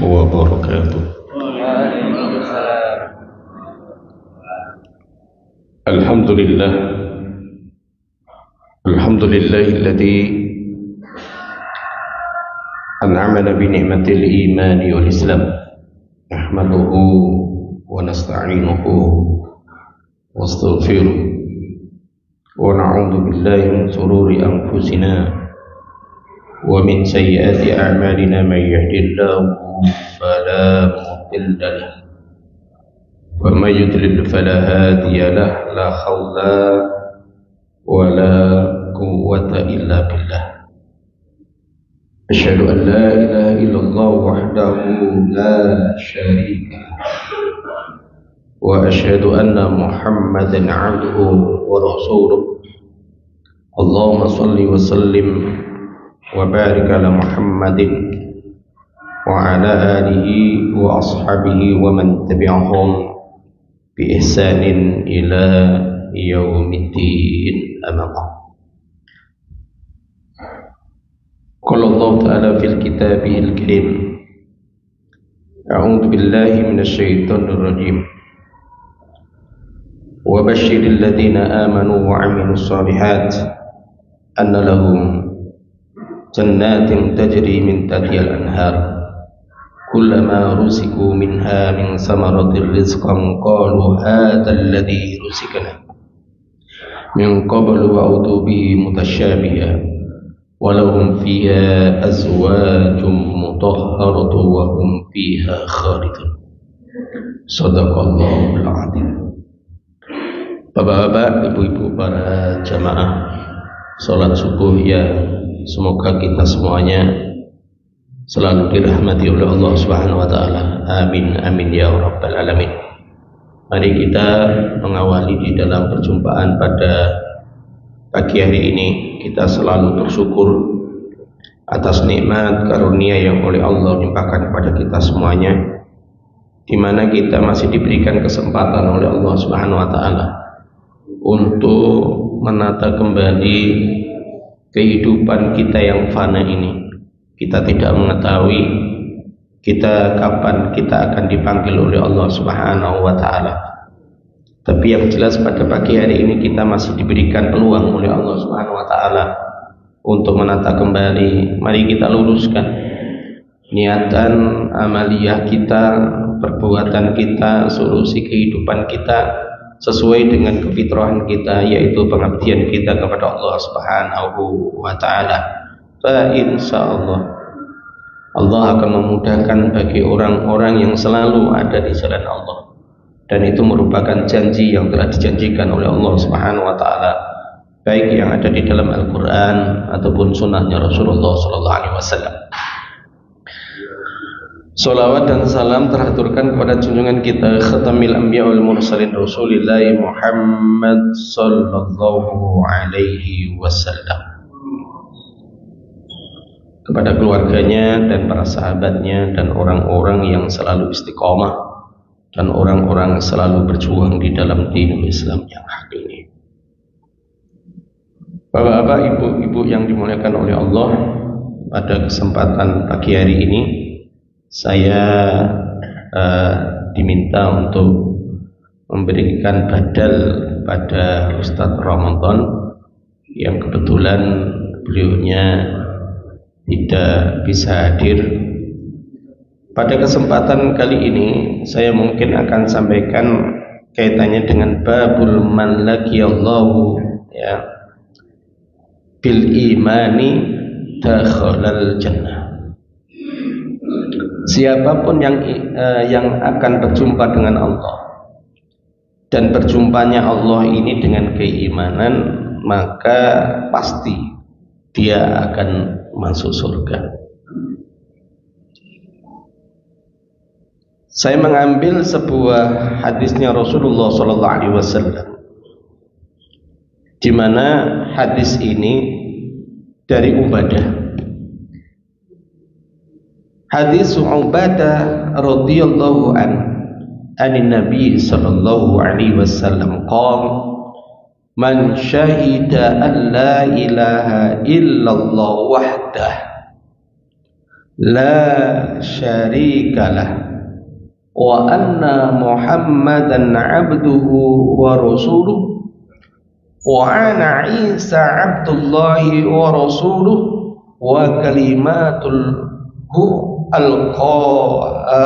wabarakatuh. Alhamdulillah, alhamdulillahilladzi an'amana bi ni'matil imani wal islam. Nahmaduhu wa nasta'inuhu wa astaghfiruh wa na'udzu billahi min shururi anfusina wa min sayyiati a'malina may yahdihillahu fala mudilla lahu wa may yudlil fala hadiya lahu la haula wa la quwwata illa billah. Asyhadu an la ilaha illallah wahdahu la syarika lahu wa asyhadu anna Muhammadan 'abduhu wa rasuluh. Allahumma shalli wa sallim wa barik ala Muhammadin wa ala alihi wa ashabihi wa man tabi'ahum bi ihsanin ila yaumiddin. Amma ba'd. Qala Allah ta'ala fil kitabihil karim, a'udzu billahi minasy syaithanir rajim. Wa basyiril ladzina amanu wa 'amilus shalihat anna lahum jannatin tajri min tahtihal anhar kullama ruziqu minha min samaratir rizqan qalu hadzal ladzi ruziqna min qablu wa utubihi mutasyabiha walahum fiha azwajum mutahharatun wa hum fiha khalidun. Shadaqallahul adzim. Bapak-bapak, ibu-ibu, para jamaah salat subuh yang semoga kita semuanya selalu dirahmati oleh Allah Subhanahu wa taala. Amin amin ya rabbal alamin. Mari kita mengawali di dalam perjumpaan pada pagi hari ini. Kita selalu bersyukur atas nikmat karunia yang oleh Allah limpahkan kepada kita semuanya, di mana kita masih diberikan kesempatan oleh Allah Subhanahu wa taala untuk menata kembali kehidupan kita yang fana ini. Kita tidak mengetahui kapan kita akan dipanggil oleh Allah Subhanahu wa taala. Tapi yang jelas pada pagi hari ini kita masih diberikan peluang oleh Allah Subhanahu wa taala untuk menata kembali. Mari kita luruskan niatan amaliyah kita, perbuatan kita, solusi kehidupan kita sesuai dengan kefitrahan kita, yaitu pengabdian kita kepada Allah Subhanahu wa taala. Fa insyaallah Allah akan memudahkan bagi orang-orang yang selalu ada di jalan Allah, dan itu merupakan janji yang telah dijanjikan oleh Allah Subhanahu wa taala, baik yang ada di dalam Al-Qur'an ataupun sunnahnya Rasulullah sallallahu alaihi wasallam. Salawat dan salam teraturkan kepada junjungan kita khatamil anbiya wal mursalin Rasulillah Muhammad sallallahu alaihi wasallam, kepada keluarganya dan para sahabatnya dan orang-orang yang selalu istiqomah dan orang-orang selalu berjuang di dalam dinul Islam yang hak ini. Bapak-bapak, ibu-ibu yang dimuliakan oleh Allah, pada kesempatan pagi hari ini saya diminta untuk memberikan badal pada Ustadz Ramadan yang kebetulan beliaunya tidak bisa hadir. Pada kesempatan kali ini saya mungkin akan sampaikan kaitannya dengan babul man laqiyallahu ya bil imani dakhalal jannah. Siapapun yang akan berjumpa dengan Allah dan berjumpanya Allah ini dengan keimanan, maka pasti dia akan masuk surga. Saya mengambil sebuah hadisnya Rasulullah sallallahu alaihi wasallam, di mana hadis ini dari Ubadah. Hadis Ubadah radhiyallahu anin Nabi sallallahu alaihi wasallam qala man syahida an la ilaha illallah wahdah la syarikalah wa anna Muhammadan abduhu wa rasuluh wa ana Isa abdullahi wa rasuluh wa kalimatul alqaha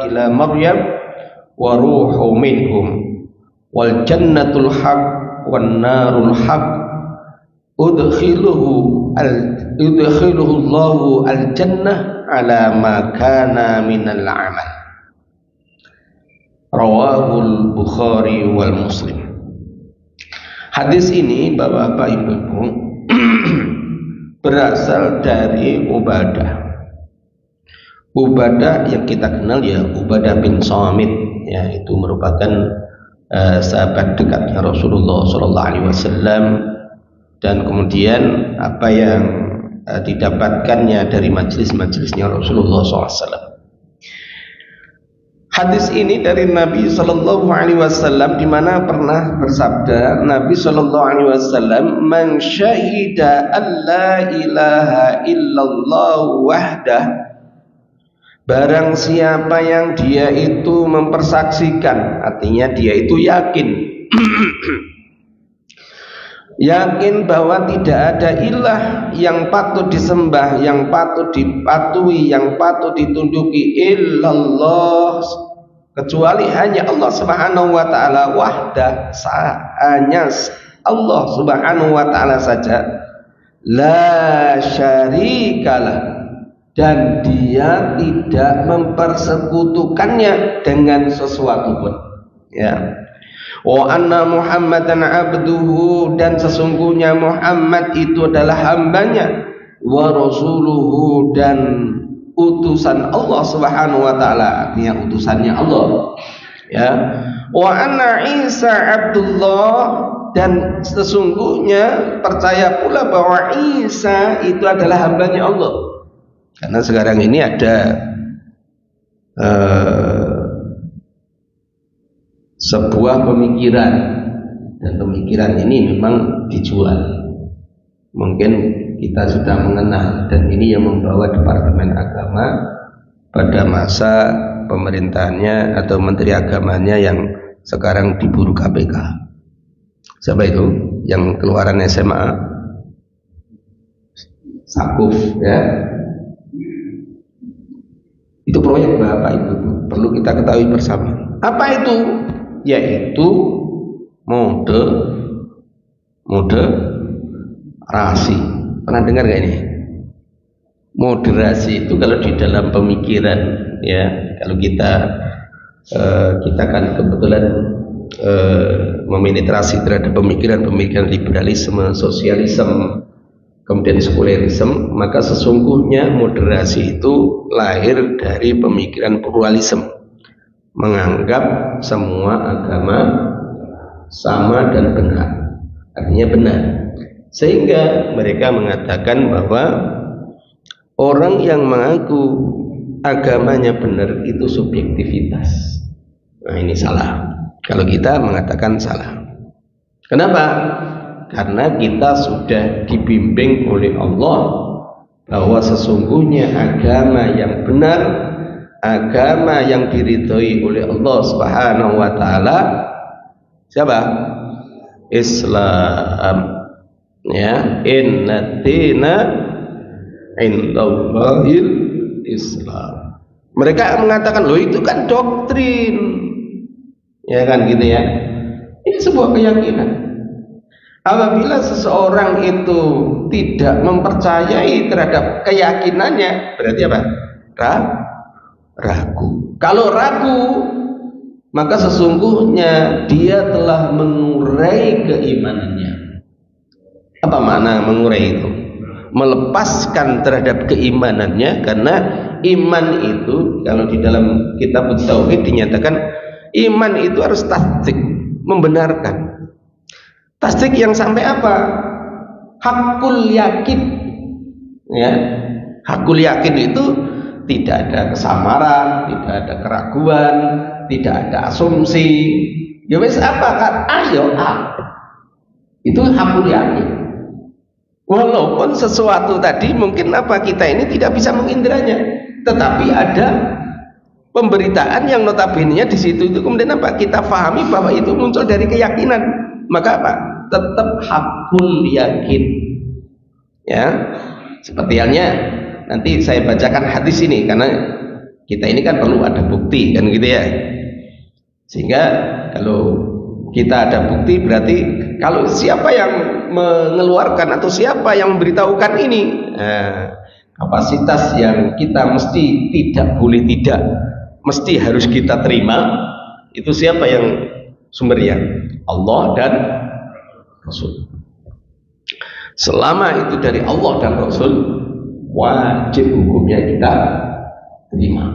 ila Maryam wa ruhu minhum wal jannatul haq wan narul haq udkhiluhu Allahu al jannah ala ma kana minal amal. Rawahul Bukhari wal Muslim. Hadis ini Bapak-bapak Ibu-ibu berasal dari Ubadah. Ubadah yang kita kenal ya Ubadah bin Samit, ya, itu merupakan sahabat dekatnya Rasulullah Sallallahu Alaihi Wasallam, dan kemudian apa yang didapatkannya dari majelis-majelisnya Rasulullah SAW. Hadis ini dari Nabi Sallallahu Alaihi Wasallam, di mana pernah bersabda Nabi Sallallahu Alaihi Wasallam, "Man syahida an la ilaha illallah wahdah." Barang siapa yang dia itu mempersaksikan, artinya dia itu yakin yakin bahwa tidak ada ilah yang patut disembah, yang patut dipatuhi, yang patut ditunduki illallah, kecuali hanya Allah Subhanahu wa taala wahdah, hanya Allah Subhanahu wa taala saja, la syarikalah, dan dia tidak mempersekutukannya dengan sesuatu pun, ya. Wa anna Muhammadan abduhu, dan sesungguhnya Muhammad itu adalah hambanya, wa rasuluhu, dan utusan Allah Subhanahu wa taala, artinya utusannya Allah, ya. Wa anna Isa abdullah, dan sesungguhnya percaya pula bahwa Isa itu adalah hambanya Allah. Karena sekarang ini ada sebuah pemikiran, dan pemikiran ini memang dijual. Mungkin kita sudah mengenal, dan ini yang membawa Departemen Agama pada masa pemerintahannya atau Menteri Agamanya yang sekarang diburu KPK. Siapa itu? Yang keluaran SMA, Sakuf, ya. Itu proyek Bapak Ibu, perlu kita ketahui bersama. Apa itu? Yaitu moderasi. Pernah dengar gak ini? Moderasi itu kalau di dalam pemikiran, ya, kalau kita kan kebetulan memenetrasi terhadap pemikiran liberalisme, sosialisme, kemudian sekulerisme, maka sesungguhnya moderasi itu lahir dari pemikiran pluralisme, menganggap semua agama sama dan benar, artinya benar. Sehingga mereka mengatakan bahwa orang yang mengaku agamanya benar itu subjektivitas. Nah, ini salah. Kalau kita mengatakan salah. Kenapa? Karena kita sudah dibimbing oleh Allah bahwa sesungguhnya agama yang benar, agama yang diridhoi oleh Allah Subhanahu wa taala, siapa? Islam. Ya, inna dina indallahil Islam. Mereka mengatakan, loh itu kan doktrin, ya kan, gitu ya. Ini sebuah keyakinan. Apabila seseorang itu tidak mempercayai terhadap keyakinannya, berarti apa? Ragu. Kalau ragu, maka sesungguhnya dia telah mengurai keimanannya. Apa makna mengurai itu? Melepaskan terhadap keimanannya, karena iman itu kalau di dalam kitab tauhid dinyatakan iman itu harus tasdik, membenarkan. Tasdik yang sampai apa? Hakul yakin, ya. Hakul yakin itu tidak ada kesamaran, tidak ada keraguan, tidak ada asumsi. Ya wis apa kan? Ayo. Itu hakul yakin. Walaupun sesuatu tadi mungkin kita ini tidak bisa mengindranya, tetapi ada pemberitaan yang notabene di situ itu kemudian kita pahami bahwa itu muncul dari keyakinan, maka tetap hakul yakin. Ya, seperti halnya nanti saya bacakan hadis ini karena kita ini kan perlu ada bukti kan gitu ya. Sehingga kalau kita ada bukti berarti kalau siapa yang mengeluarkan atau siapa yang memberitahukan ini, kapasitas yang kita mesti tidak boleh tidak, mesti harus kita terima, itu siapa yang sumbernya? Allah dan Rasul. Selama itu dari Allah dan Rasul, wajib hukumnya kita terima.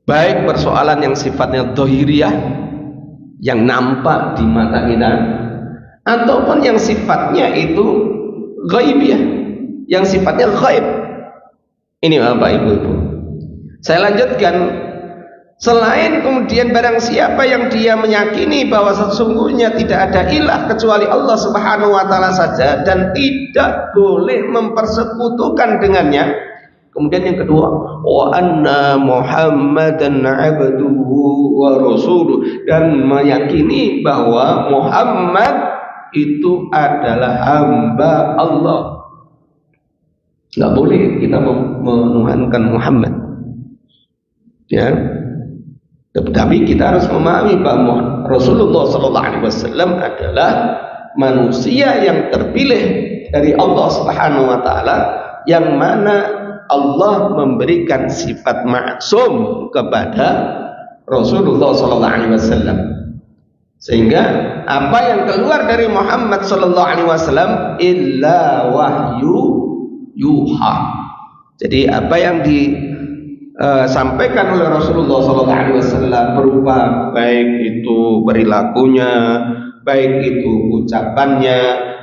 Baik persoalan yang sifatnya dhahiriyah, yang nampak di mata kita, ataupun yang sifatnya itu ghaibiyah, yang sifatnya ghaib. Ini Bapak Ibu-ibu, saya lanjutkan. Selain kemudian barang siapa yang dia meyakini bahwa sesungguhnya tidak ada ilah kecuali Allah Subhanahu wa taala saja dan tidak boleh mempersekutukan dengannya. Kemudian yang kedua, wa anna Muhammadan abduhu wa rasuluh, dan meyakini bahwa Muhammad itu adalah hamba Allah. Nggak boleh kita menuhankan Muhammad. Ya. Tetapi kita harus memahami bahwa Rasulullah SAW adalah manusia yang terpilih dari Allah Subhanahu wa taala, yang mana Allah memberikan sifat maksum kepada Rasulullah SAW. Sehingga apa yang keluar dari Muhammad SAW illa wahyu yuha. Jadi apa yang disampaikan oleh Rasulullah SAW berupa baik itu perilakunya, baik itu ucapannya,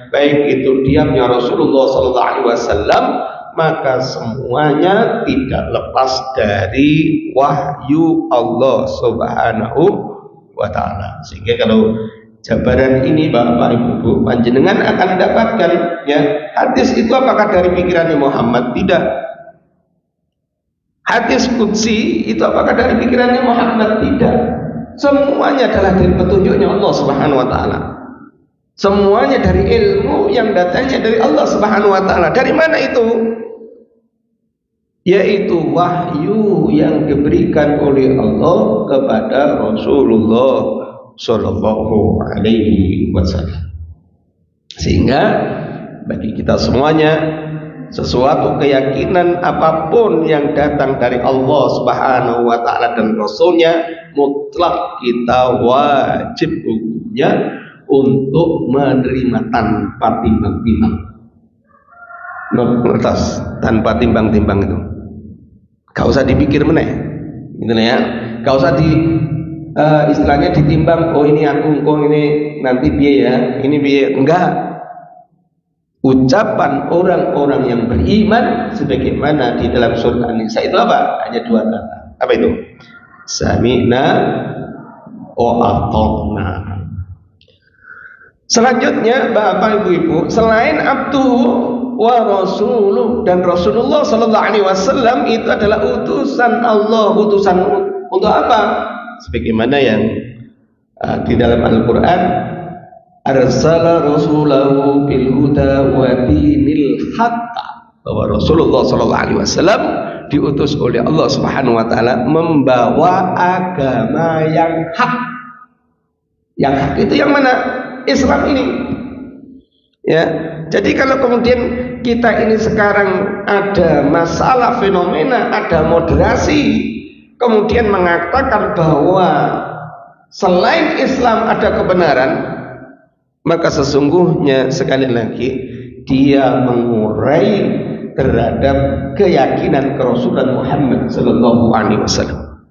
baik itu diamnya Rasulullah SAW, maka semuanya tidak lepas dari wahyu Allah Subhanahu wa taala. Sehingga kalau jabaran ini Bapak Ibu panjenengan akan mendapatkan ya, hadis itu apakah dari pikirannya Muhammad? Tidak. Hadis qudsi itu apakah dari pikirannya Muhammad? Tidak. Semuanya adalah dari petunjuknya Allah Subhanahu wa taala. Semuanya dari ilmu yang datangnya dari Allah Subhanahu wa taala. Dari mana itu? Yaitu wahyu yang diberikan oleh Allah kepada Rasulullah sallallahu alaihi wasallam. Sehingga bagi kita semuanya, sesuatu keyakinan apapun yang datang dari Allah Subhanahu wa taala dan Rasulnya, mutlak kita wajib hukumnya untuk menerima tanpa timbang-timbang. Tanpa timbang-timbang itu. Gak usah dipikir meneh. Gitu ya. Gak usah istilahnya ditimbang, oh ini aku, oh ini nanti biaya, ini biaya. Enggak. Ucapan orang-orang yang beriman sebagaimana di dalam surah An-Nisa itu apa? Hanya dua kata. Apa itu? Sami'na wa ata'na. Selanjutnya Bapak Ibu, selain abduhu wa rasuluh, dan Rasulullah sallallahu alaihi wasallam itu adalah utusan Allah, utusan untuk apa? Sebagaimana yang di dalam Al-Qur'an, arsala rasulahu bil huda wa dinil haqq, bahwa Rasulullah sallallahu alaihi wasallam diutus oleh Allah Subhanahu wa taala membawa agama yang hak. Yang hak itu yang mana? Islam ini. Ya. Jadi kalau kemudian kita ini sekarang ada masalah fenomena, ada moderasi, kemudian mengatakan bahwa selain Islam ada kebenaran, maka sesungguhnya sekali lagi dia mengurai terhadap keyakinan kerasulan Muhammad sallallahu alaihi wasallam.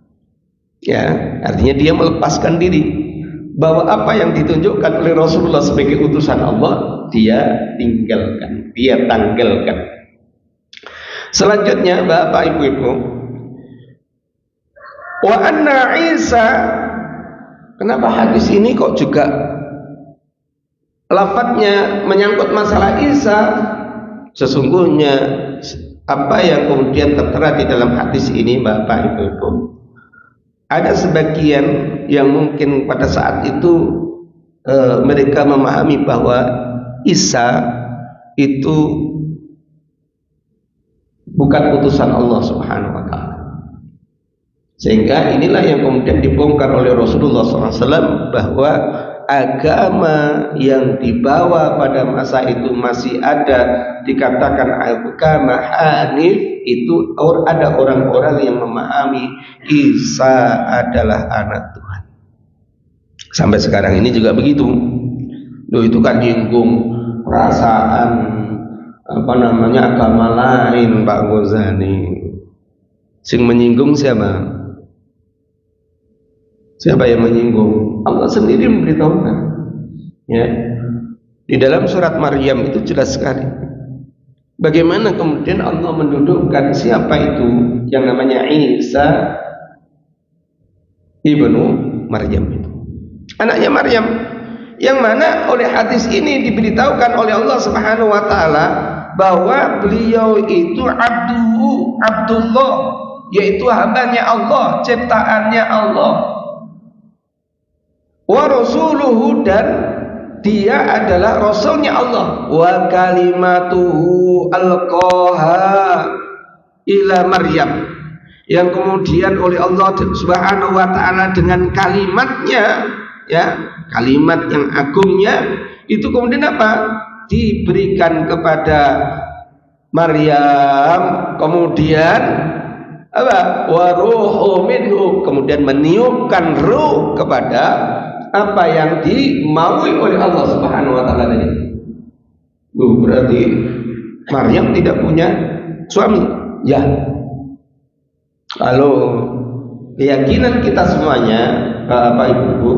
Ya, artinya dia melepaskan diri bahwa apa yang ditunjukkan oleh Rasulullah sebagai utusan Allah dia tinggalkan, dia tanggalkan. Selanjutnya Bapak Ibu, wa anna Isa, kenapa hadis ini kok juga lafadznya menyangkut masalah Isa? sesungguhnya apa yang kemudian tertera di dalam hadis ini, Bapak Ibu, ada sebagian yang mungkin pada saat itu mereka memahami bahwa Isa itu bukan utusan Allah Subhanahu wa taala. Sehingga inilah yang kemudian dibongkar oleh Rasulullah SAW, bahwa agama yang dibawa pada masa itu masih ada, dikatakan agama Hanif, itu ada orang-orang yang memahami Isa adalah anak Tuhan. Sampai sekarang ini juga begitu. Loh, itu kan nyinggung perasaan agama lain, Pak Ghazali. Sing menyinggung siapa? Siapa yang menyinggung? Allah sendiri memberitahukan. Ya. Di dalam surat Maryam itu jelas sekali. Bagaimana kemudian Allah mendudukkan siapa itu yang namanya Isa ibnu Maryam itu. Anaknya Maryam, yang mana oleh hadis ini diberitahukan oleh Allah Subhanahu wa taala bahwa beliau itu Abdullah, yaitu hambanya Allah, ciptaannya Allah. Wa rasuluhu, dan dia adalah rasulnya Allah. Wa kalimatuhu alqaha ila Maryam, yang kemudian oleh Allah Subhanahu wa taala dengan kalimatnya, ya, kalimat yang agungnya itu kemudian apa? Diberikan kepada Maryam, kemudian apa? Wa ruhu minhu, kemudian meniupkan ruh kepada apa yang dimaui oleh Allah Subhanahu wa taala tadi. Berarti Maryam tidak punya suami. Ya. Kalau keyakinan kita semuanya, Bapak Ibu,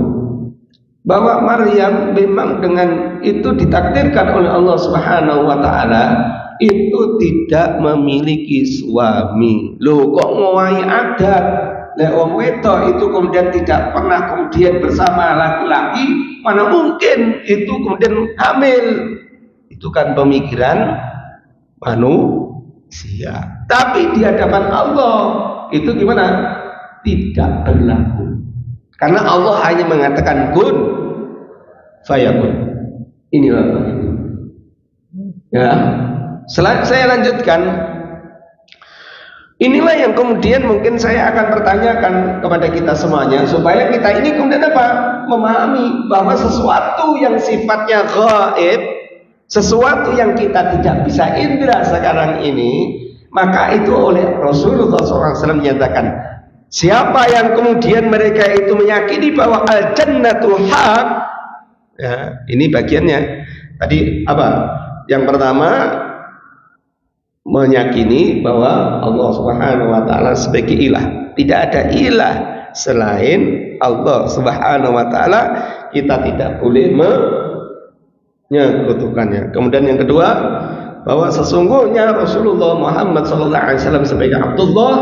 bahwa Maryam memang dengan itu ditakdirkan oleh Allah Subhanahu wa taala itu tidak memiliki suami. Loh, kok ngowahi adat? Nek wong wedok itu kemudian tidak pernah kemudian bersama laki-laki, mana mungkin itu kemudian hamil? Itu kan pemikiran manusia. Tapi di hadapan Allah itu gimana? Tidak berlaku. Karena Allah hanya mengatakan kun fayakun. Inilah itu. Ya. Saya lanjutkan. Inilah yang kemudian mungkin saya akan pertanyakan kepada kita semuanya, supaya kita ini kemudian apa? Memahami bahwa sesuatu yang sifatnya gaib, sesuatu yang kita tidak bisa indra sekarang ini, maka itu oleh Rasulullah SAW menyatakan, siapa yang kemudian mereka itu meyakini bahwa al-jannatu haq, ya, ini bagiannya. Tadi apa? Yang pertama, meyakini bahwa Allah Subhanahu wa taala sebagai ilah. Tidak ada ilah selain Allah Subhanahu wa taala, kita tidak boleh menyekutukannya. Kemudian yang kedua, bahwa sesungguhnya Rasulullah Muhammad sallallahu alaihi wasallam sebagai Abdullah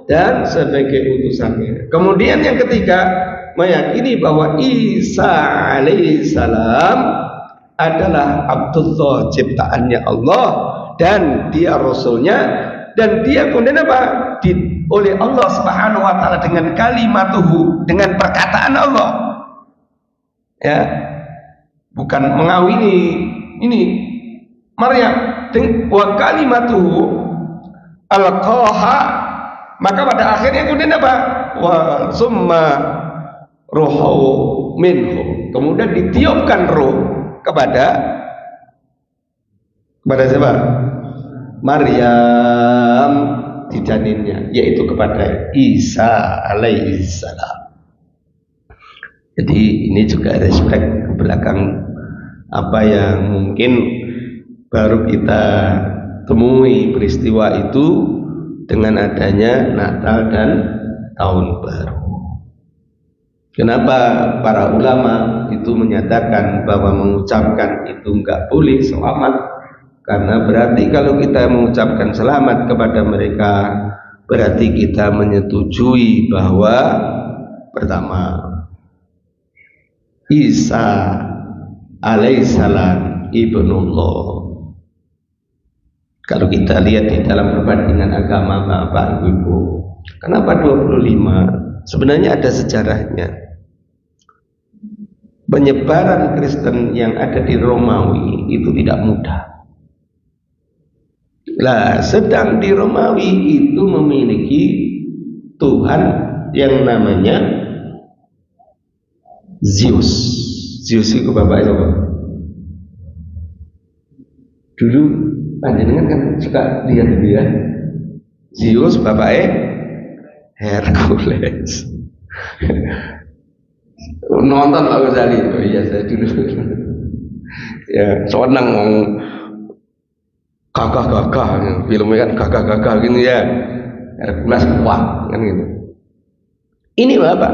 dan sebagai utusannya. Kemudian yang ketiga, meyakini bahwa Isa alaihissalam adalah Abdullah, ciptaannya Allah, dan dia rasulnya, dan dia kemudian apa? Oleh Allah Subhanahu wa taala dengan kalimatuhu, dengan perkataan Allah. Ya. Bukan mengawini ini Maryam, wa kalimatuhu alqaha, maka pada akhirnya kemudian apa? Wa summa ruhu minhu, kemudian ditiupkan ruh kepada siapa? Maryam di janinnya, yaitu kepada Isa alaihissalam. Jadi ini juga respect ke belakang apa yang mungkin baru kita temui peristiwa itu dengan adanya Natal dan Tahun Baru. Kenapa para ulama itu menyatakan bahwa mengucapkan itu enggak boleh selamat? Karena berarti kalau kita mengucapkan selamat kepada mereka, berarti kita menyetujui bahwa pertama, Isa alaihissalam ibnullah, Kalau kita lihat di dalam perbandingan agama Bapak Ibu, kenapa 25? Sebenarnya ada sejarahnya. Penyebaran Kristen yang ada di Romawi itu tidak mudah. Lah, sedang di Romawi itu memiliki Tuhan yang namanya Zeus. Zeus itu Bapak Ibu. Dulu panjenengan kan suka lihat itu ya. Zeus bapaknya Hercules. Nonton Pak Ghazali. Oh iya saya dulu. Ya, senang mau gagah-gagah. Filmnya kan gagah-gagah gini ya. Hercules kuat kan gitu. Ini Bapak,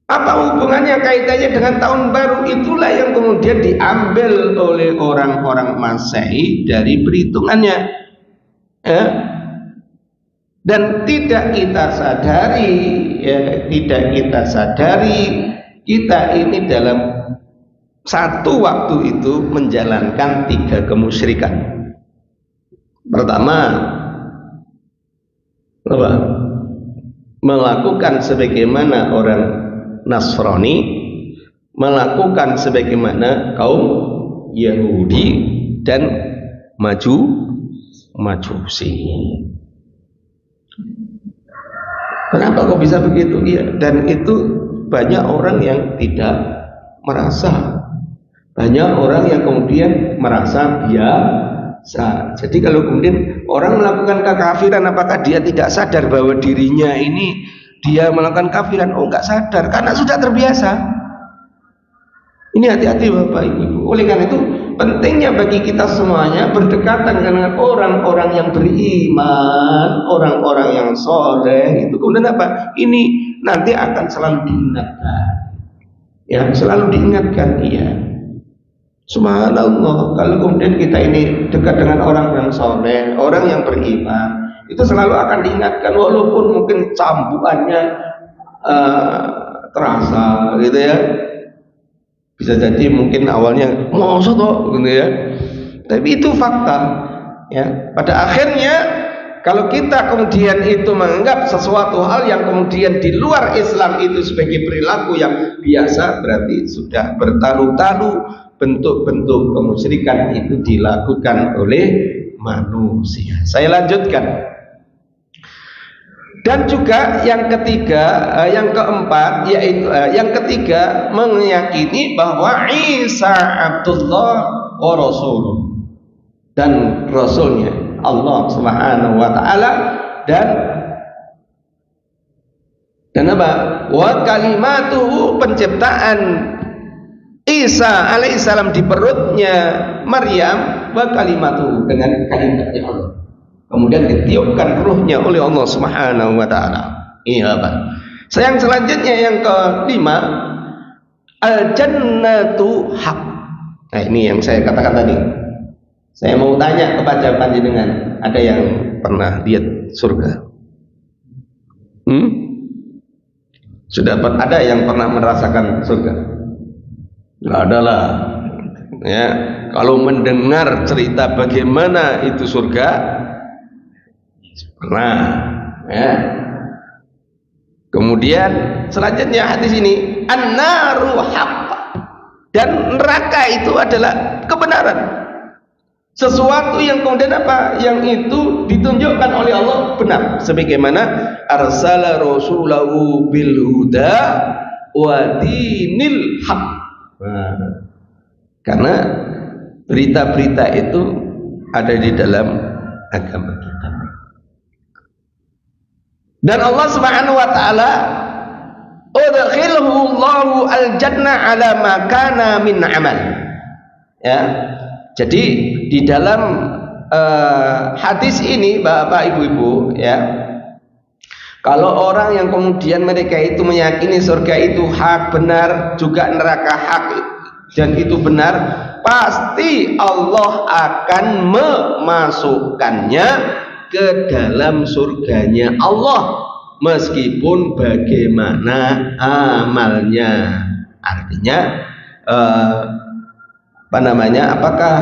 apa hubungannya kaitannya dengan tahun baru? Itulah yang kemudian diambil oleh orang-orang Masehi dari perhitungannya, ya. Dan tidak kita sadari, ya, kita ini dalam satu waktu itu menjalankan 3 kemusyrikan. Pertama, apa? Melakukan sebagaimana orang Nasrani, melakukan sebagaimana kaum Yahudi dan Majusi. Kenapa kok bisa begitu? Ya, dan itu banyak orang yang tidak merasa, banyak orang yang kemudian merasa biasa. Jadi kalau kemudian orang melakukan kekafiran, apakah dia tidak sadar bahwa dirinya ini dia melakukan kafiran? Oh, enggak sadar karena sudah terbiasa. Ini hati-hati Bapak Ibu. Oleh karena itu pentingnya bagi kita semuanya berdekatan dengan orang-orang yang beriman, orang-orang yang soleh. Itu kemudian apa? Ini nanti akan selalu diingatkan. Ya, selalu diingatkan. Iya. Subhanallah, kalau kemudian kita ini dekat dengan orang yang soleh, orang yang beriman, itu selalu akan diingatkan walaupun mungkin cambukannya terasa gitu ya. Bisa jadi mungkin awalnya masa toh gitu ya. Tapi itu fakta ya. Pada akhirnya kalau kita kemudian itu menganggap sesuatu hal yang kemudian di luar Islam itu sebagai perilaku yang biasa, berarti sudah bertalu-talu bentuk-bentuk kemusyrikan itu dilakukan oleh manusia. Saya lanjutkan. Dan juga yang ketiga, yang keempat, yaitu yang ketiga meyakini bahwa Isa Abdullah wa Rasuluh, dan Rasulnya Allah Subhanahu wa Ta'ala, dan apa? Wa kalimatuhu, penciptaan Isa alaihissalam di perutnya Maryam, wa kalimatuhu, dengan kalimatnya Allah. Kemudian ditiupkan ruhnya oleh Allah Subhanahu wa Ta'ala. Iya Pak. Yang selanjutnya yang kelima, al-jannatu haq. Nah, ini yang saya katakan tadi. Saya mau tanya kepada panjenengan, ada yang pernah lihat surga? Sudah ada yang pernah merasakan surga? Nggak ada lah. Ya, kalau mendengar cerita bagaimana itu surga, pernah, ya. Kemudian selanjutnya hadis ini, an-naru haqq, dan neraka itu adalah kebenaran. Sesuatu yang kemudian apa? Yang itu ditunjukkan oleh Allah benar, sebagaimana arsala rasulahu bil huda wa dinil haqq. Nah, karena berita-berita itu ada di dalam agama kita. Dan Allah Subhanahu wa Ta'ala, udkhilhu Allahu al-jannah ala ma kana min amal. Ya. Jadi di dalam hadis ini Bapak Ibu-ibu, ya, kalau orang yang kemudian mereka itu meyakini surga itu hak, benar, juga neraka hak dan itu benar, pasti Allah akan memasukkannya ke dalam surganya Allah, meskipun bagaimana amalnya. Artinya apakah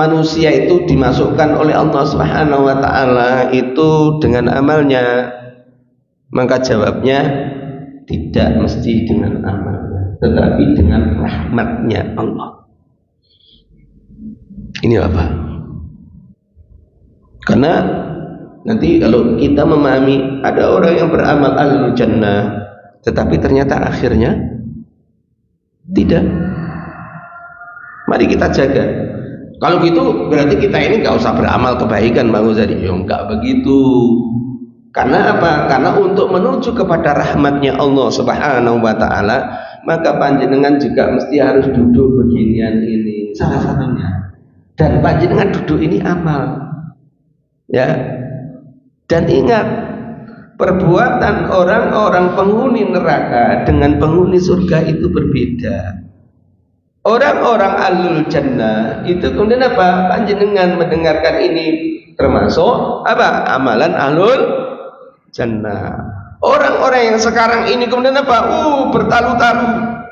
manusia itu dimasukkan oleh Allah Subhanahu wa taala itu dengan amalnya? Maka jawabnya tidak mesti dengan amalnya, tetapi dengan rahmatnya Allah. Ini apa? Karena nanti kalau kita memahami ada orang yang beramal ahlul jannah, tetapi ternyata akhirnya tidak. Mari kita jaga. Kalau gitu berarti kita ini nggak usah beramal kebaikan, Bang Uzadi. Ya enggak begitu. Karena apa? Karena untuk menuju kepada rahmatnya Allah Subhanahu wa taala, maka panjenengan juga mesti harus duduk beginian ini, salah satunya. Dan panjenengan duduk ini amal. Ya. Dan ingat, perbuatan orang-orang penghuni neraka dengan penghuni surga itu berbeda. Orang-orang ahlul jannah itu kemudian apa? Panjenengan mendengarkan ini termasuk apa? Amalan ahlul jannah. Orang-orang yang sekarang ini kemudian apa? Bertalu-talu,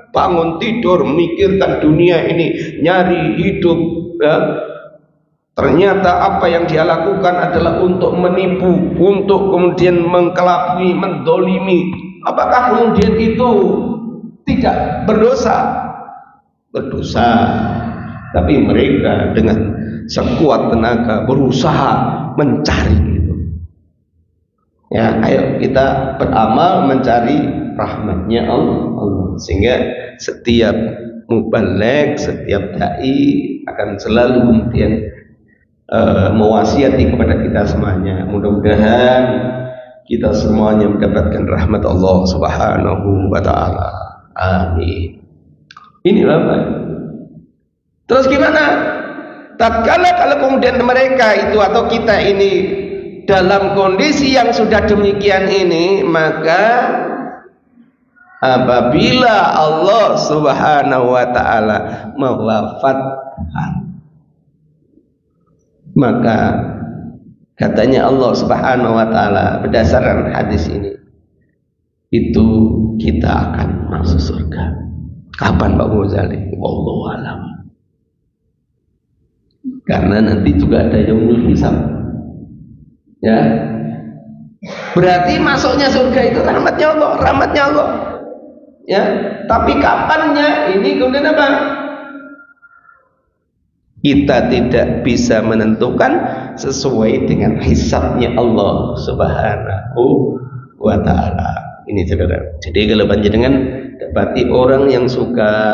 bangun tidur memikirkan dunia ini, nyari hidup, ya. Ternyata apa yang dia lakukan adalah untuk menipu, untuk kemudian mengkelabui, mendolimi. Apakah kemudian itu tidak berdosa? Berdosa, tapi mereka dengan sekuat tenaga berusaha mencari itu. Ya, ayo kita beramal mencari rahmatnya Allah. Sehingga setiap mubaligh, setiap dai akan selalu kemudian mewasiati kepada kita semuanya. Mudah-mudahan kita semuanya mendapatkan rahmat Allah Subhanahu wa taala. Amin. Ini apa? Terus gimana? Tatkala kalau kemudian mereka itu atau kita ini dalam kondisi yang sudah demikian ini, maka apabila Allah Subhanahu wa taala mewafatkan, maka katanya Allah Subhanahu wa taala berdasarkan hadis ini, itu kita akan masuk surga. Kapan Pak Ghazali? Wallahu a'lam. Karena nanti juga ada yaumul hisab. Ya. Berarti masuknya surga itu rahmatnya Allah. Ya. Tapi kapannya? Ini kemudian apa? Kita tidak bisa menentukan sesuai dengan hisabnya Allah Subhanahu wa taala. Ini saudara. Jadi kalau panjenengan dapati orang yang suka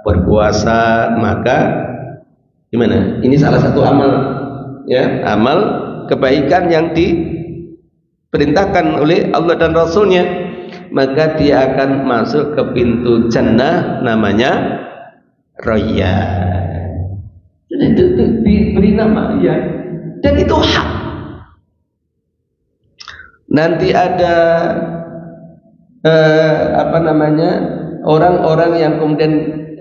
berpuasa, maka gimana? Ini salah satu amal, ya, amal kebaikan yang diperintahkan oleh Allah dan Rasulnya, maka dia akan masuk ke pintu jannah namanya Rayyan. Jadi diberi nama ya, dan itu hak. Nanti ada orang-orang yang kemudian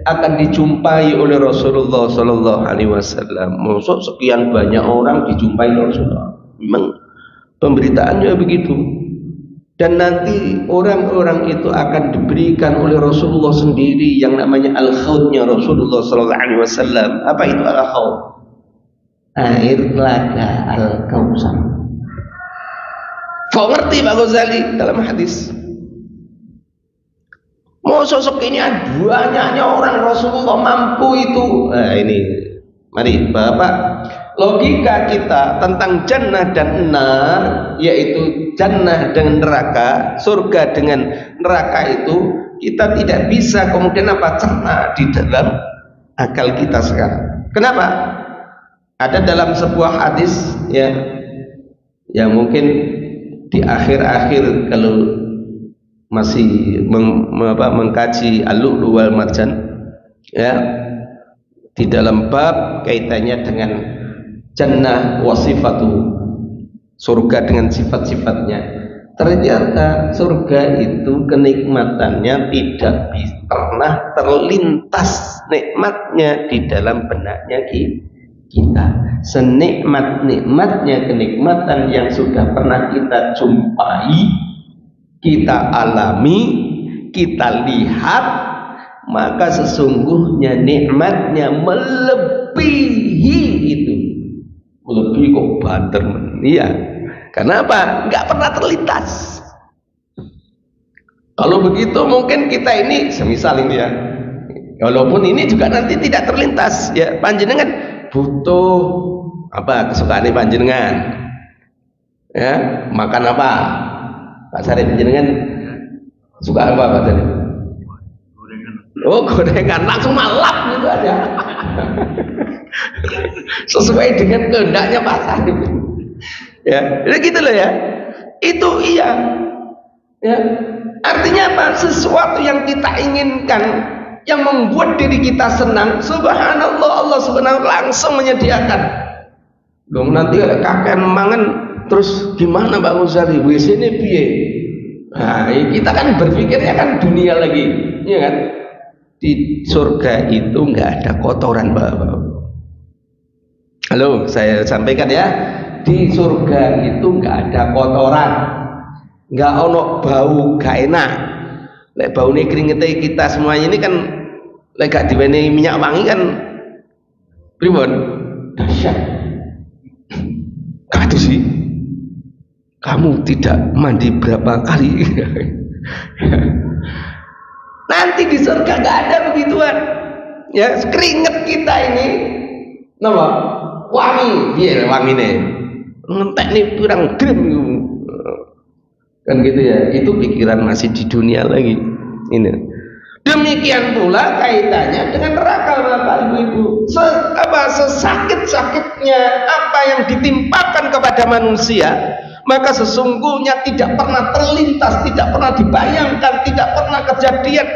akan dijumpai oleh Rasulullah Sallallahu Alaihi Wasallam. Maksud sekian banyak orang dijumpai Rasulullah. Memang pemberitaannya begitu. Dan nanti orang-orang itu akan diberikan oleh Rasulullah sendiri yang namanya al-khawdnya Rasulullah Sallallahu Alaihi Wasallam. Apa itu al-khawd? Air telaga al-Kautsar. Kau ngerti Pak Ghazali dalam hadis? Mau sosok ini banyaknya orang Rasulullah mampu itu. Nah ini, mari Bapak, logika kita tentang jannah dan nar, yaitu jannah dengan neraka, surga dengan neraka itu kita tidak bisa kemudian cerna di dalam akal kita sekarang. Kenapa? Ada dalam sebuah hadis ya, yang mungkin di akhir-akhir kalau masih mengkaji al-lu'lu' wal marjan, ya, di dalam bab kaitannya dengan jannah wa sifatu, surga dengan sifat-sifatnya. Ternyata surga itu kenikmatannya tidak pernah terlintas nikmatnya di dalam benaknya kita. Senikmat-nikmatnya kenikmatan yang sudah pernah kita jumpai, kita alami, kita lihat, maka sesungguhnya nikmatnya melebihi melebihi itu. Melebihi kok banter. Iya. Karena apa? Nggak pernah terlintas. Kalau begitu mungkin kita ini semisal ini ya, walaupun ini juga nanti tidak terlintas ya, panjenengan butuh apa kesukaan panjenengan ya, makan apa Pak Sarip, panjenengan suka apa Pak Sarip? Oh gorengan, langsung malap gitu aja sesuai dengan kehendaknya Pak Sarip ya, gitu loh ya, itu iya ya. Artinya apa? Sesuatu yang kita inginkan, yang membuat diri kita senang, subhanallah, Allah subhanahu langsung menyediakan. Dong nanti ada kakek mangan, terus gimana Pak Uzari? WC ini piye? Nah, kita kan berpikirnya kan dunia lagi, ya kan? Di surga itu nggak ada kotoran, Bapak. Halo, saya sampaikan ya, di surga itu nggak ada kotoran. Nggak ono bau gak enak. Lek bau ini keringetnya kita semuanya ini kan lek gak diwenehi minyak wangi kan pripun? Dahsyat. Katu sih. Kamu tidak mandi berapa kali? Nanti di surga nggak ada begituan. Ya, keringet kita ini napa? Wangi, piye wangine? Ngentek nih pirang gram kan gitu ya, itu pikiran masih di dunia lagi ini. Demikian pula kaitannya dengan neraka Bapak Ibu. Sesakit-sakitnya apa yang ditimpakan kepada manusia, maka sesungguhnya tidak pernah terlintas, tidak pernah dibayangkan, tidak pernah kejadian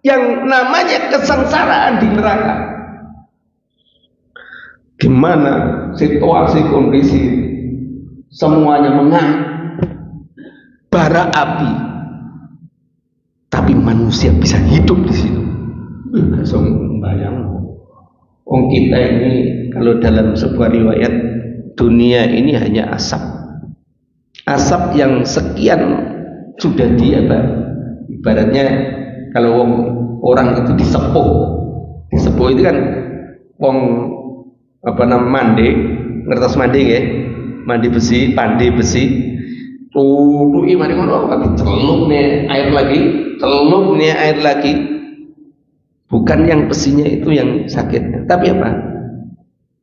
yang namanya kesengsaraan di neraka. Gimana situasi kondisi semuanya mengangkat bara api, tapi manusia bisa hidup di situ. Langsung bayang. Wong kita ini kalau dalam sebuah riwayat, dunia ini hanya asap. Asap yang sekian sudah ibaratnya kalau orang itu disepuh itu kan wong apa namanya mandi, ngertos mandi ya, mandi besi, pandai besi. Tuh iman ngono lagi celup nih air lagi, bukan yang besinya itu yang sakit, tapi apa?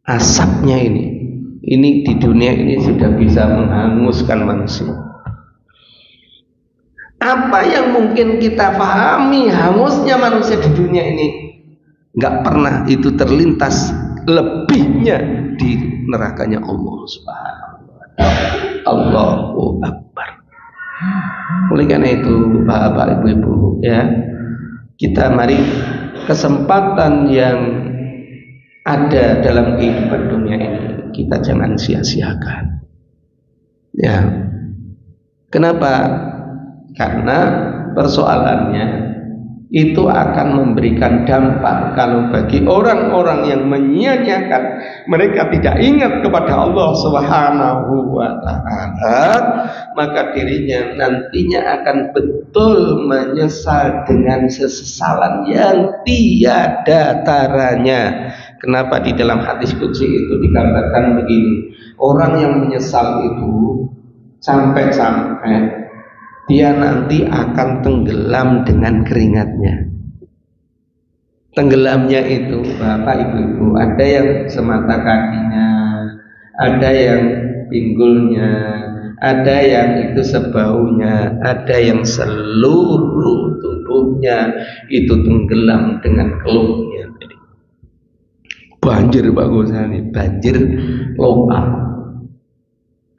Asapnya ini di dunia ini sudah bisa menghanguskan manusia. Apa yang mungkin kita pahami hangusnya manusia di dunia ini, nggak pernah itu terlintas lebihnya di nerakanya Allah Subhanahu wa Ta'ala. Allahu Akbar. Oleh karena itu Bapak Ibu ya, kita mari kesempatan yang ada dalam kehidupan dunia ini kita jangan sia-siakan ya. Kenapa? Karena persoalannya itu akan memberikan dampak kalau bagi orang-orang yang menyia-nyiakan, mereka tidak ingat kepada Allah Subhanahu wa Ta'ala, maka dirinya nantinya akan betul menyesal dengan sesesalan yang tiada taranya. Kenapa di dalam hadis qudsi itu dikatakan begini, orang yang menyesal itu sampai-sampai dia nanti akan tenggelam dengan keringatnya. Tenggelamnya itu Bapak Ibu, ada yang semata kakinya, ada yang pinggulnya, ada yang itu sebaunya, ada yang seluruh tubuhnya itu tenggelam dengan keluhnya. Banjir Pak Gusani, banjir lokal.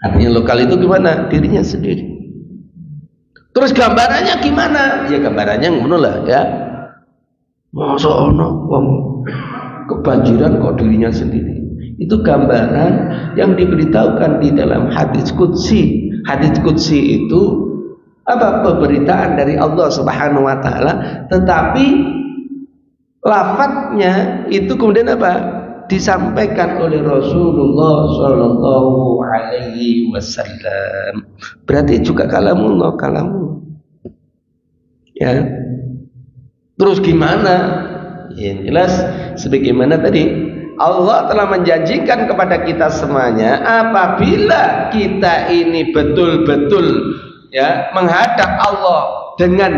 Artinya lokal itu gimana? Dirinya sendiri. Terus gambarannya gimana? Ya gambarannya ngono lah ya. Masa ono wong kebanjiran kok dirinya sendiri. Itu gambaran yang diberitahukan di dalam hadis qudsi. Hadis qudsi itu apa? Pemberitaan dari Allah Subhanahu wa Ta'ala, tetapi lafadznya itu kemudian apa? Disampaikan oleh Rasulullah Sallallahu Alaihi Wasallam. Berarti juga kalamullah, kalamu. Ya. Terus gimana? Ya jelas sebagaimana tadi Allah telah menjanjikan kepada kita semuanya, apabila kita ini betul-betul ya menghadap Allah dengan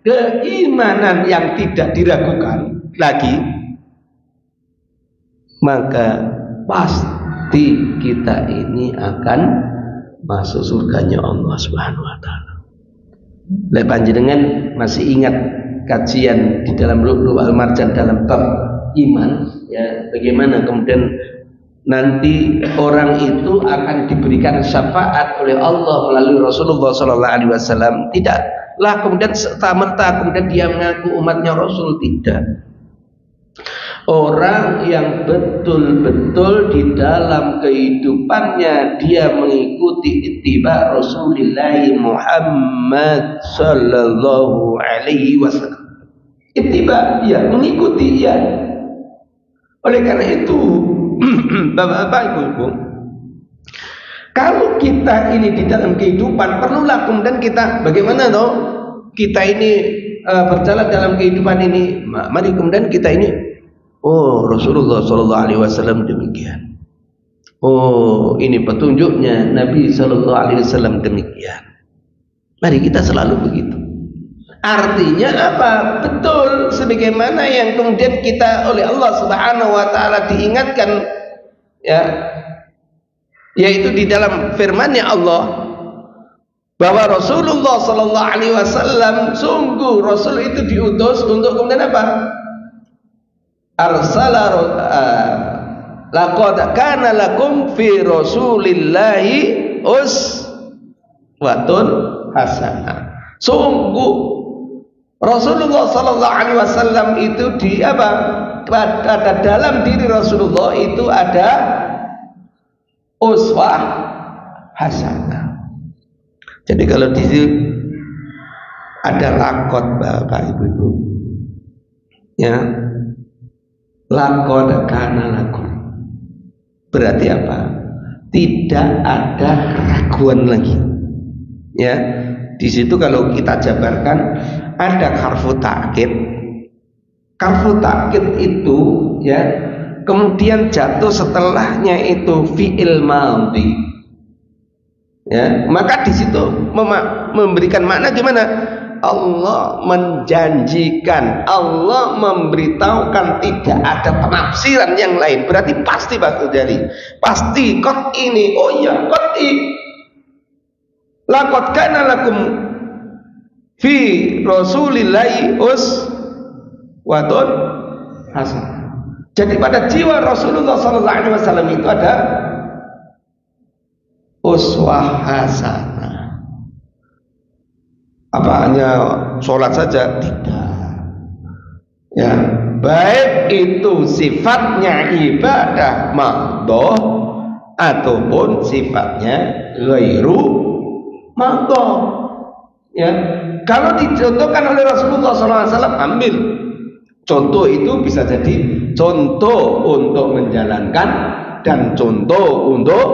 keimanan yang tidak diragukan lagi, maka pasti kita ini akan masuk surganya Allah Subhanahu wa taala. Lek panjenengan masih ingat kajian di dalam Lu'lu' al-Marjan dalam bab iman ya, bagaimana kemudian nanti orang itu akan diberikan syafaat oleh Allah melalui Rasulullah sallallahu alaihi wasallam. Tidaklah kemudian serta-merta kemudian dia mengaku umatnya Rasul, tidak. Orang yang betul-betul di dalam kehidupannya dia mengikuti ittiba Rasulullah Muhammad sallallahu alaihi wasallam. Ittiba ya, mengikuti ya. Oleh karena itu Bapak-bapak, Ibu-ibu, kalau kita ini di dalam kehidupan perlulah kemudian kita bagaimana toh kita ini berjalan dalam kehidupan ini. Mari kemudian kita ini, oh Rasulullah Sallallahu Alaihi Wasallam demikian. Oh ini petunjuknya Nabi Sallallahu Alaihi Wasallam demikian. Mari kita selalu begitu. Artinya apa? Betul sebagaimana yang kemudian kita oleh Allah Subhanahu wa taala diingatkan ya, yaitu di dalam firman-Nya Allah bahwa Rasulullah sallallahu alaihi wasallam sungguh Rasul itu diutus untuk kemudian apa? Arsala laqad kana lakum fi Rasulillahi uswatun hasanah. Sungguh Rasulullah sallallahu alaihi wasallam itu di apa? Ada dalam diri Rasulullah itu ada uswah hasanah. Jadi kalau di sini ada lakot Bapak Ibu, ya, lakot kana lakum, berarti apa? Tidak ada keraguan lagi. Ya, di situ kalau kita jabarkan ada harfu ta'kid. Harfu ta'kid itu ya kemudian jatuh setelahnya itu fi'il madhi. Ya, maka di situ memberikan makna gimana? Allah menjanjikan, Allah memberitahukan, tidak ada penafsiran yang lain. Berarti pasti bakal jadi, pasti kot ini, oh iya kot ini. Laqad kana lakum fi Rasulillahi uswatun hasanah. Jadi pada jiwa Rasulullah sallallahu alaihi wasallam itu ada uswah hasanah. Apa hanya sholat saja? Tidak. Ya, baik itu sifatnya ibadah maqdhah ataupun sifatnya ghairu maqdhah. Ya, kalau dicontohkan oleh Rasulullah SAW, ambil contoh itu bisa jadi contoh untuk menjalankan dan contoh untuk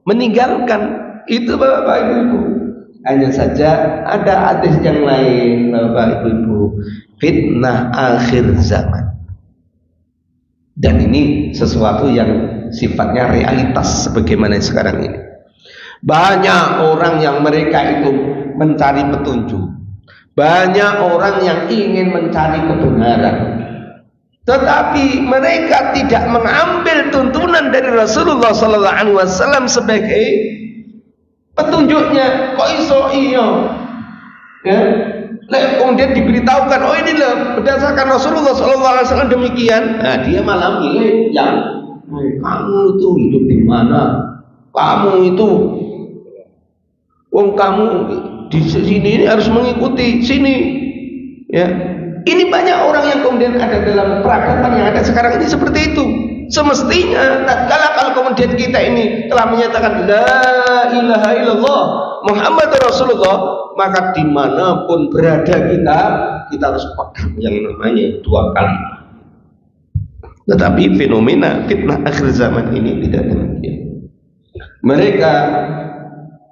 meninggalkan. Itu Bapak Ibu. Hanya saja ada hadis yang lain Bapak Ibu, fitnah akhir zaman. Dan ini sesuatu yang sifatnya realitas sebagaimana sekarang ini. Banyak orang yang mereka itu mencari petunjuk, banyak orang yang ingin mencari kebenaran, tetapi mereka tidak mengambil tuntunan dari Rasulullah sallallahu alaihi wasallam sebagai petunjuknya. Kok iso iya ya? Kemudian diberitahukan, oh ini loh berdasarkan Rasulullah sallallahu alaihi wasallam demikian. Nah, dia malah milih yang kamu itu hidup di mana? Kamu itu wong kamu di sini ini harus mengikuti sini. Ya, ini banyak orang yang kemudian ada dalam peradaban yang ada sekarang ini seperti itu. Semestinya kalau kemudian kita ini telah menyatakan la ilaha illallah Muhammad Rasulullah, maka dimanapun berada kita harus pegang yang namanya dua kali. Tetapi fenomena fitnah akhir zaman ini tidak demikian. Mereka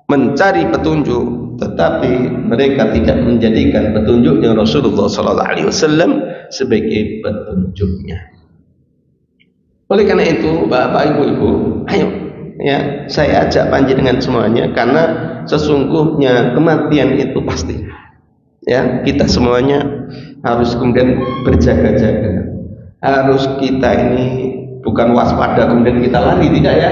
mencari petunjuk, tetapi mereka tidak menjadikan petunjuknya Rasulullah SAW sebagai petunjuknya. Oleh karena itu, Bapak Ibu-ibu, ayo ya, saya ajak panjenengan semuanya, karena sesungguhnya kematian itu pasti. Ya, kita semuanya harus kemudian berjaga-jaga. Harus kita ini bukan waspada kemudian kita lari, tidak ya.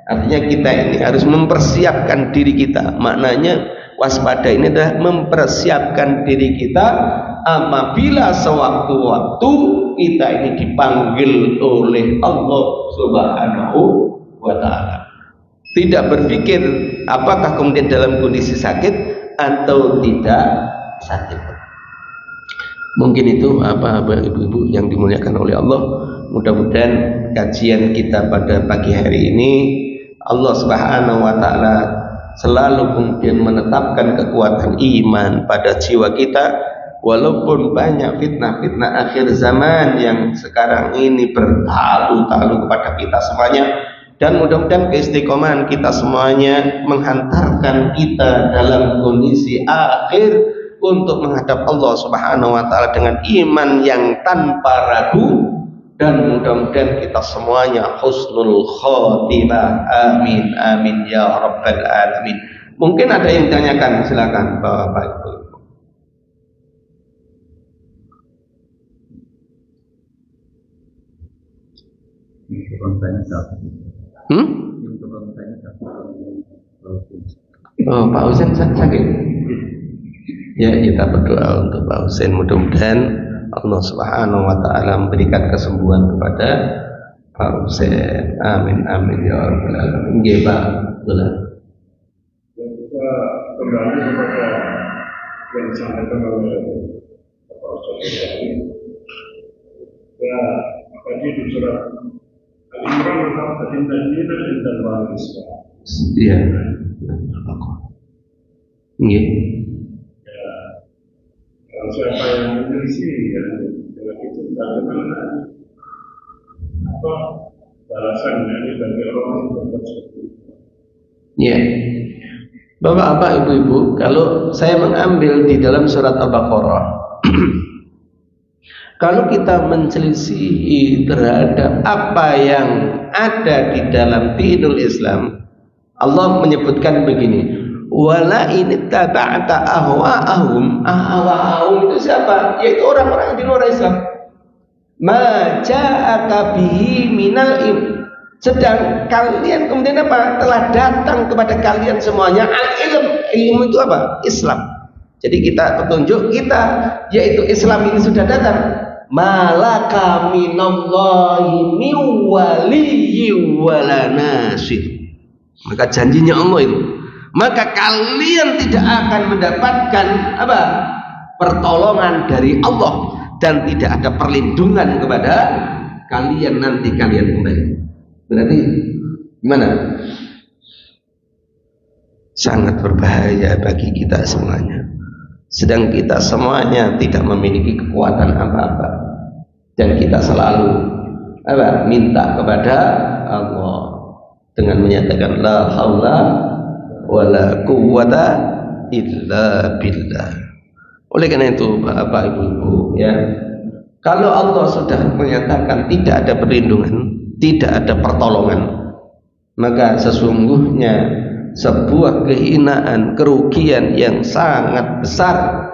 Artinya kita ini harus mempersiapkan diri kita. Maknanya waspada ini adalah mempersiapkan diri kita apabila sewaktu-waktu kita ini dipanggil oleh Allah Subhanahu wa ta'ala. Tidak berpikir apakah kemudian dalam kondisi sakit atau tidak sakit. Mungkin itu apa ibu-ibu yang dimuliakan oleh Allah. Mudah-mudahan kajian kita pada pagi hari ini Allah Subhanahu wa ta'ala selalu kemudian menetapkan kekuatan iman pada jiwa kita, walaupun banyak fitnah-fitnah akhir zaman yang sekarang ini bertalu-talu kepada kita semuanya. Dan mudah-mudahan keistiqomahan kita semuanya menghantarkan kita dalam kondisi akhir untuk menghadap Allah Subhanahu wa ta'ala dengan iman yang tanpa ragu. Dan mudah-mudahan kita semuanya husnul khotimah. Amin amin ya rabbal alamin. Mungkin ada yang ditanyakan, silakan Bapak Ibu. Oh, Pak Husain sakit. Ya, kita berdoa untuk Pak Husain, mudah-mudahan Allah Subhanahu wa ta'ala memberikan kesembuhan kepada Pak Husain. Amin amin ya rabbal alamin. Nggih, Pak. Betul. Kita kembali kepada yang disampaikan oleh Bapak Ustaz tadi. Ya, tadi di surat Al-Imran berkata inna dina indallah al-Islam. Iya. Nggih. Siapa yang menyelisih dengan itu, bagaimana apa balasannya ini bagi orang yang berbuat seperti itu? Ya, Bapak-bapak, ibu-ibu, kalau saya mengambil di dalam surat Al-Baqarah, kalau kita menselisihi terhadap apa yang ada di dalam dinul Islam, Allah menyebutkan begini. Wala ini taba'ta ahwa'ahum. Ahwa'ahum itu siapa? Yaitu orang-orang di luar Islam. Ma ja'aka bihi minal sedang kalian kemudian apa? Telah datang kepada kalian semuanya al-ilm. Ilmu itu apa? Islam. Jadi kita petunjuk kita, yaitu Islam ini sudah datang. Malaka minallahi min waliyyin wala nasir. Maka janjinya Allah itu, maka kalian tidak akan mendapatkan apa? Pertolongan dari Allah, dan tidak ada perlindungan kepada kalian nanti kalian kembali. Berarti gimana? Sangat berbahaya bagi kita semuanya. Sedang kita semuanya tidak memiliki kekuatan apa-apa, dan kita selalu apa? Minta kepada Allah dengan menyatakan la haula wala quwwata illa billah. Oleh karena itu Bapak Ibu, ya, kalau Allah sudah menyatakan tidak ada perlindungan, tidak ada pertolongan, maka sesungguhnya sebuah kehinaan, kerugian yang sangat besar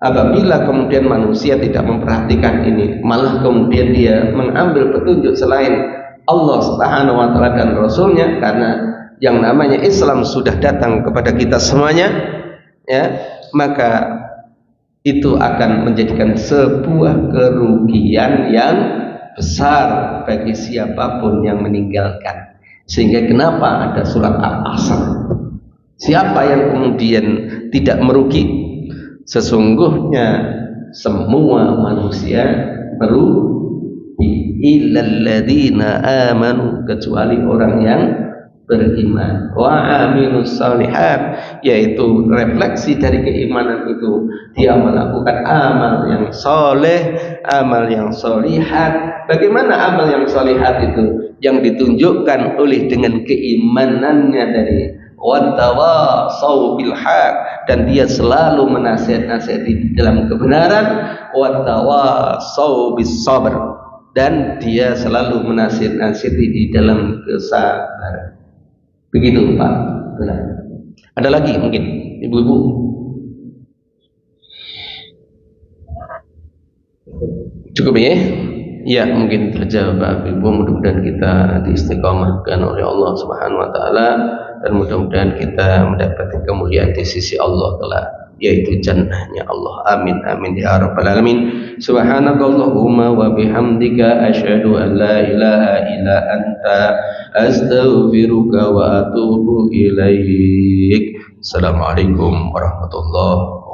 apabila kemudian manusia tidak memperhatikan ini, malah kemudian dia mengambil petunjuk selain Allah Subhanahu wa ta'ala dan Rasulnya. Karena yang namanya Islam sudah datang kepada kita semuanya, ya, maka itu akan menjadikan sebuah kerugian yang besar bagi siapapun yang meninggalkan. Sehingga kenapa ada surat Al-Asr? Siapa yang kemudian tidak merugi? Sesungguhnya semua manusia merugi, illal ladzina amanu, kecuali orang yang beriman, wa amilus shalihat, yaitu refleksi dari keimanan itu dia melakukan amal yang soleh, amal yang sholihat. Bagaimana amal yang sholihat itu? Yang ditunjukkan oleh dengan keimanannya dari wattawasau bil haq, dan dia selalu menasihat-nasihati dalam kebenaran, wattawasau bis sabr, dan dia selalu menasihati di dalam kesabaran. Begitu Pak. Ada lagi mungkin ibu-ibu? Cukup ya? Ya, mungkin terjawab Pak Ibu. Mudah-mudahan kita diistiqomahkan oleh Allah Subhanahu wa taala dan mudah-mudahan kita mendapatkan kemuliaan di sisi Allah kelak, yaitu jannahnya Allah. Amin amin ya rabbal alamin. Subhanakallahumma wa bihamdika asyhadu an la ilaha illa anta astaghfiruka wa atubu ilaik. Assalamualaikum warahmatullahi